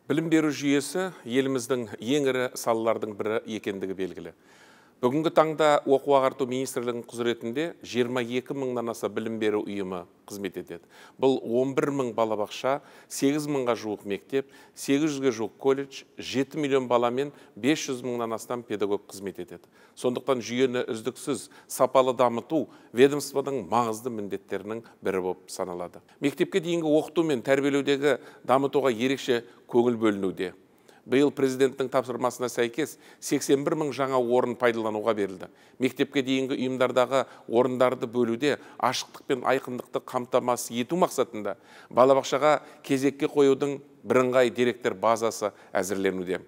Білім беру жүйесі еліміздің ең ірі салалардың бірі екендігі белгілі. Бүгінгі таңда оқу ағарту министрлігінің құзыретінде 22 мыңнан аса білім беру ұйымы қызмет етеді. Бұл 11 мың балабақша, 8 мыңға жуық мектеп, 800-ге жуық колледж, 7 миллион баламен 500 мыңнан астам педагог қызмет етеді. Сондықтан жүйені үздіксіз сапалы дамыту ведомствоның маңызды міндеттерінің бірі болып саналады. Мектепке дейінгі оқыту мен тәрбиелеудегі дамытуға ерекше көңіл бөлінуде. Биыл президенттің тапсырмасына сәйкес 81 мың жаңа орын пайдалануға берілді. Мектепке дейінгі ұйымдардағы орындарды бөлуде ашықтық пен айқындықты қамтамасыз ету мақсатында балабақшаға кезекке қоюдың бірыңғай деректер базасы әзірленуде.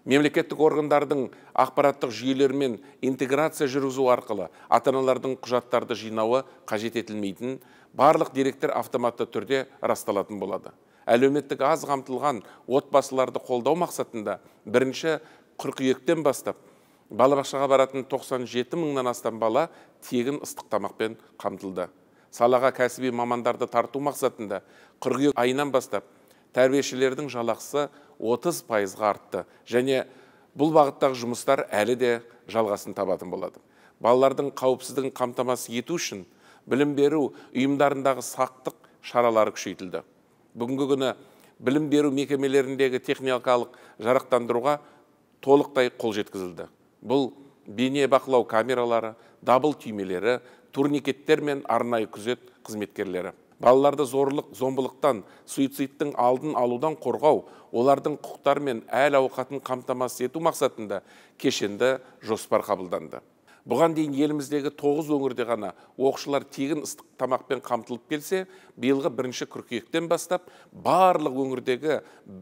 Мемлекеттік органдардың ақпараттық жүйелермен интеграция жүргізу арқылы ата-аналардың құжаттарды жинауы қажет етілмейтін барлық деректер автоматты түрде расталатын болады. Әлеуметтік аз қамтылған отбасыларды қолдау мақсатында 1-ші қыркүйектен бастап балабақшаға баратын 97 мыңнан астам бала тегін ыстық тамақпен қамтылды. Салаға кәсіби мамандарды тарту мақсатында қыркүйек айынан бастап тәрбиешілердің жалақысы 30%-ға артты және бұл бағыттағы жұмыстар әлі де жалғасын табатын болады. Балалардың қауіпсіздігін қамтамасыз ету үшін білім беру ұйымдарындағы сақтық шаралары күшейтілді. Бүгінгі күні білім беру мекемелеріндегі техникалық жарақтандыруға толықтай қол жеткізілді. Бұл бейне бақылау камералары, дабыл түймелері, турникеттер мен арнайы күзет қызметкерлері. Балаларды зорлық, зомбылықтан, суицидтің алдын алудан қорғау, олардың құқықтары мен әл-ауқатын қамтамасыз ету мақсатында кешенді жоспар қабылданды. Бұған дейін еліміздегі 9 өңірде ғана оқушылар тегін ыстық тамақпен қамтылып келсе, биылғы 1-ші қыркүйектен бастап барлық өңірдегі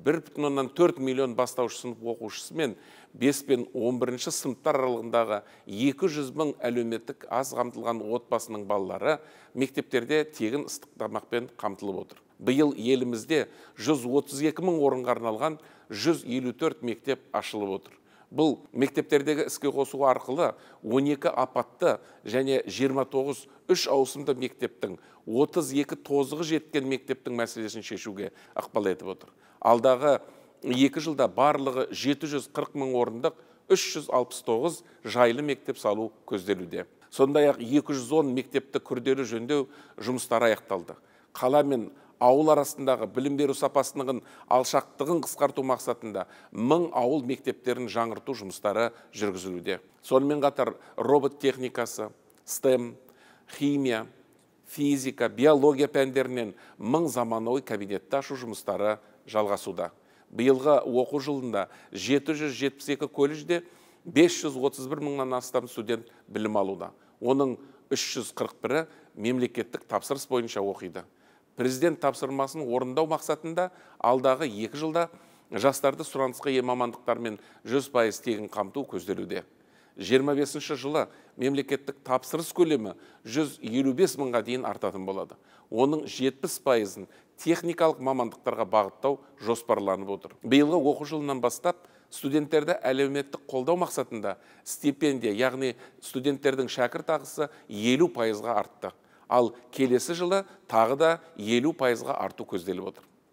1,4 миллион бастауыш сынып оқушысы мен 5 пен 11-ші сыныптар аралығындағы 200 мың әлеуметтік аз қамтылған отбасының балалары мектептерде тегін ыстық тамақпен қамтылып отыр. Биыл елімізде 132 мың орынға арналған 154 мектеп ашылып отыр. Бұл мектептердегі іске қосу арқылы 12 апатты және 29 3 ауысымды мектептің 32 тозығы жеткен мектептің мәселесін шешуге ықпал етіп отыр. Алдағы 2 жылда барлығы 740 мың орындық 369 жайлы мектеп салу көзделуде. Сондай-ақ 210 мектепті күрделі жөндеу жұмыстары аяқталды. Қала мен ауыл арасындағы білім беру сапасының алшақтығын қысқарту мақсатында 1000 ауыл мектептерін жаңғырту жұмыстары жүргізілуде. Сонымен қатар робот техникасы, STEM, химия, физика, биология пәндерінен 1000 заманауи кабинетті ашу жұмыстары жалғасуда. Биылғы оқу жылында 772 колледжде 531 мыңнан астам студент білім алуда. Оның 341-і мемлекеттік тапсырыс бойынша оқиды. Президент тапсырмасын орындау мақсатында алдағы 2 жылда жастарды сұранысқа ие мамандықтармен 100% тегін қамту көзделуде. 25-ші жылы мемлекеттік тапсырыс көлемі 155 мыңға дейін артатын болады. Оның 70%-ын техникалық мамандықтарға бағыттау жоспарланып отыр. Биылғы оқу жылынан бастап студенттерді әлеуметтік қолдау мақсатында стипендия, яғни студенттердің шәкіртақысы 50%-ға артты. Ал келесі жылы тағы да 50%-ға арту көзделіп отыр.